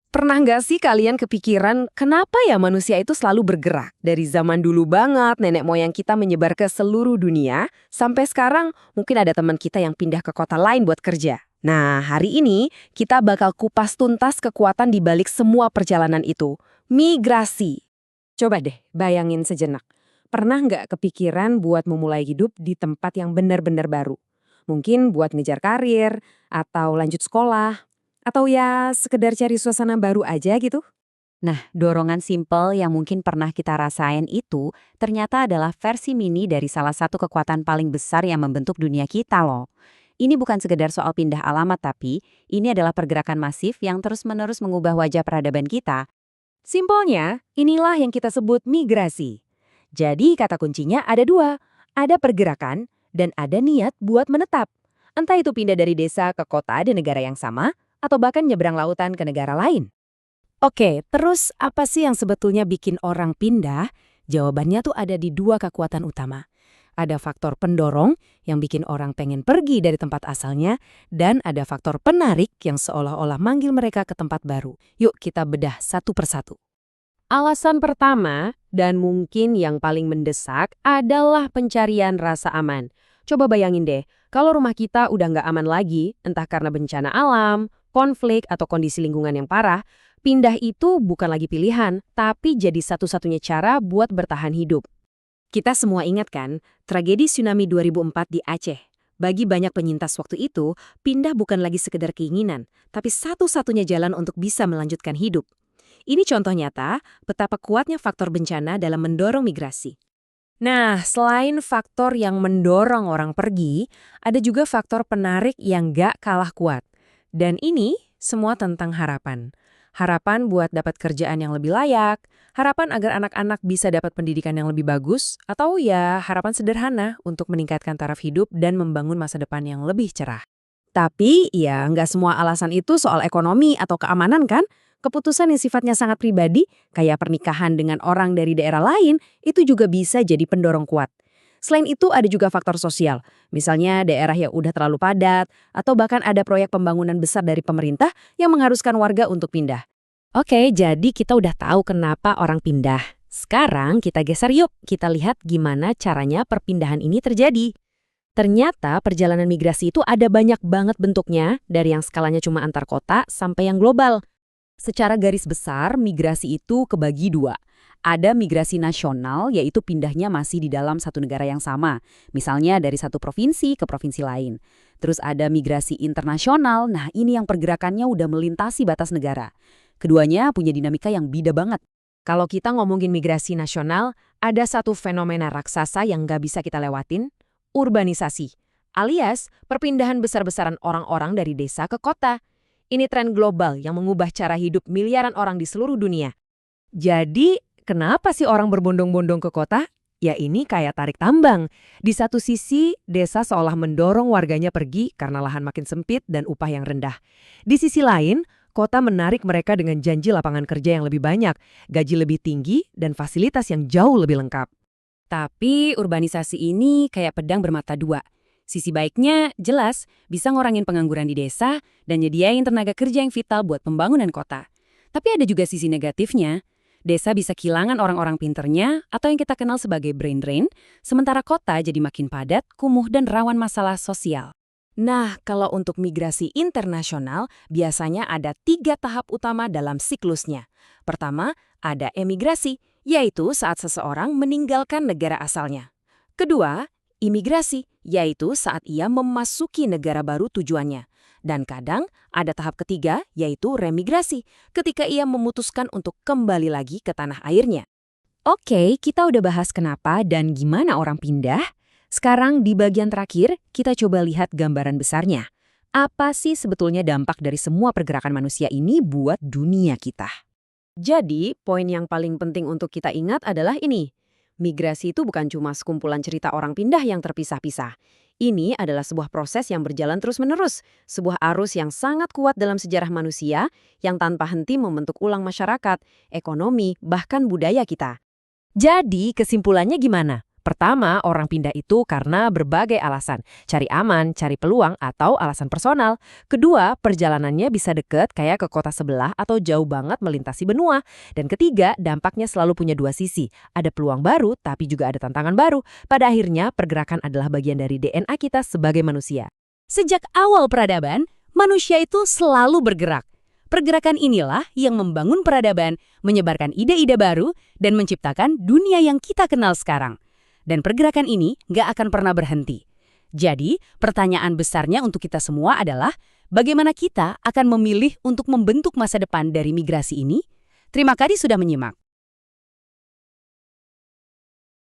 Pernah nggak sih kalian kepikiran kenapa ya manusia itu selalu bergerak? Dari zaman dulu banget, nenek moyang kita menyebar ke seluruh dunia, sampai sekarang mungkin ada teman kita yang pindah ke kota lain buat kerja. Nah, hari ini kita bakal kupas tuntas kekuatan di balik semua perjalanan itu. Migrasi. Coba deh bayangin sejenak. Pernah nggak kepikiran buat memulai hidup di tempat yang benar-benar baru? Mungkin buat ngejar karir, atau lanjut sekolah, atau ya sekedar cari suasana baru aja gitu? Nah, dorongan simpel yang mungkin pernah kita rasain itu ternyata adalah versi mini dari salah satu kekuatan paling besar yang membentuk dunia kita loh. Ini bukan sekedar soal pindah alamat tapi ini adalah pergerakan masif yang terus-menerus mengubah wajah peradaban kita. Simpelnya, inilah yang kita sebut migrasi. Jadi kata kuncinya ada dua, ada pergerakan dan ada niat buat menetap. Entah itu pindah dari desa ke kota di negara yang sama, atau bahkan nyebrang lautan ke negara lain. Oke, terus apa sih yang sebetulnya bikin orang pindah? Jawabannya tuh ada di dua kekuatan utama. Ada faktor pendorong yang bikin orang pengen pergi dari tempat asalnya, dan ada faktor penarik yang seolah-olah manggil mereka ke tempat baru. Yuk kita bedah satu persatu. Alasan pertama, dan mungkin yang paling mendesak, adalah pencarian rasa aman. Coba bayangin deh, kalau rumah kita udah nggak aman lagi, entah karena bencana alam, konflik, atau kondisi lingkungan yang parah, pindah itu bukan lagi pilihan, tapi jadi satu-satunya cara buat bertahan hidup. Kita semua ingat kan, tragedi tsunami 2004 di Aceh. Bagi banyak penyintas waktu itu, pindah bukan lagi sekedar keinginan, tapi satu-satunya jalan untuk bisa melanjutkan hidup. Ini contoh nyata betapa kuatnya faktor bencana dalam mendorong migrasi. Nah, selain faktor yang mendorong orang pergi, ada juga faktor penarik yang gak kalah kuat. Dan ini semua tentang harapan. Harapan buat dapat kerjaan yang lebih layak, harapan agar anak-anak bisa dapat pendidikan yang lebih bagus, atau ya harapan sederhana untuk meningkatkan taraf hidup dan membangun masa depan yang lebih cerah. Tapi ya nggak semua alasan itu soal ekonomi atau keamanan kan? Keputusan yang sifatnya sangat pribadi, kayak pernikahan dengan orang dari daerah lain, itu juga bisa jadi pendorong kuat. Selain itu ada juga faktor sosial, misalnya daerah yang udah terlalu padat, atau bahkan ada proyek pembangunan besar dari pemerintah yang mengharuskan warga untuk pindah. Oke, jadi kita udah tahu kenapa orang pindah. Sekarang kita geser yuk, kita lihat gimana caranya perpindahan ini terjadi. Ternyata perjalanan migrasi itu ada banyak banget bentuknya, dari yang skalanya cuma antar kota sampai yang global. Secara garis besar, migrasi itu kebagi dua. Ada migrasi nasional, yaitu pindahnya masih di dalam satu negara yang sama. Misalnya dari satu provinsi ke provinsi lain. Terus ada migrasi internasional, nah ini yang pergerakannya udah melintasi batas negara. Keduanya punya dinamika yang beda banget. Kalau kita ngomongin migrasi nasional, ada satu fenomena raksasa yang nggak bisa kita lewatin, urbanisasi. Alias, perpindahan besar-besaran orang-orang dari desa ke kota. Ini tren global yang mengubah cara hidup miliaran orang di seluruh dunia. Jadi, kenapa sih orang berbondong-bondong ke kota? Ya ini kayak tarik tambang. Di satu sisi, desa seolah mendorong warganya pergi karena lahan makin sempit dan upah yang rendah. Di sisi lain, kota menarik mereka dengan janji lapangan kerja yang lebih banyak, gaji lebih tinggi, dan fasilitas yang jauh lebih lengkap. Tapi urbanisasi ini kayak pedang bermata dua. Sisi baiknya jelas bisa ngurangin pengangguran di desa dan nyediain tenaga kerja yang vital buat pembangunan kota. Tapi ada juga sisi negatifnya. Desa bisa kehilangan orang-orang pinternya atau yang kita kenal sebagai brain drain, sementara kota jadi makin padat, kumuh, dan rawan masalah sosial. Nah, kalau untuk migrasi internasional, biasanya ada 3 tahap utama dalam siklusnya. Pertama, ada emigrasi, yaitu saat seseorang meninggalkan negara asalnya. Kedua, imigrasi, yaitu saat ia memasuki negara baru tujuannya. Dan kadang ada tahap ketiga, yaitu remigrasi, ketika ia memutuskan untuk kembali lagi ke tanah airnya. Oke, kita udah bahas kenapa dan gimana orang pindah. Sekarang di bagian terakhir, kita coba lihat gambaran besarnya. Apa sih sebetulnya dampak dari semua pergerakan manusia ini buat dunia kita? Jadi, poin yang paling penting untuk kita ingat adalah ini. Migrasi itu bukan cuma sekumpulan cerita orang pindah yang terpisah-pisah. Ini adalah sebuah proses yang berjalan terus-menerus, sebuah arus yang sangat kuat dalam sejarah manusia yang tanpa henti membentuk ulang masyarakat, ekonomi, bahkan budaya kita. Jadi, kesimpulannya gimana? Pertama, orang pindah itu karena berbagai alasan. Cari aman, cari peluang, atau alasan personal. Kedua, perjalanannya bisa deket kayak ke kota sebelah atau jauh banget melintasi benua. Dan ketiga, dampaknya selalu punya dua sisi. Ada peluang baru, tapi juga ada tantangan baru. Pada akhirnya, pergerakan adalah bagian dari DNA kita sebagai manusia. Sejak awal peradaban, manusia itu selalu bergerak. Pergerakan inilah yang membangun peradaban, menyebarkan ide-ide baru, dan menciptakan dunia yang kita kenal sekarang. Dan pergerakan ini nggak akan pernah berhenti. Jadi, pertanyaan besarnya untuk kita semua adalah, bagaimana kita akan memilih untuk membentuk masa depan dari migrasi ini? Terima kasih sudah menyimak.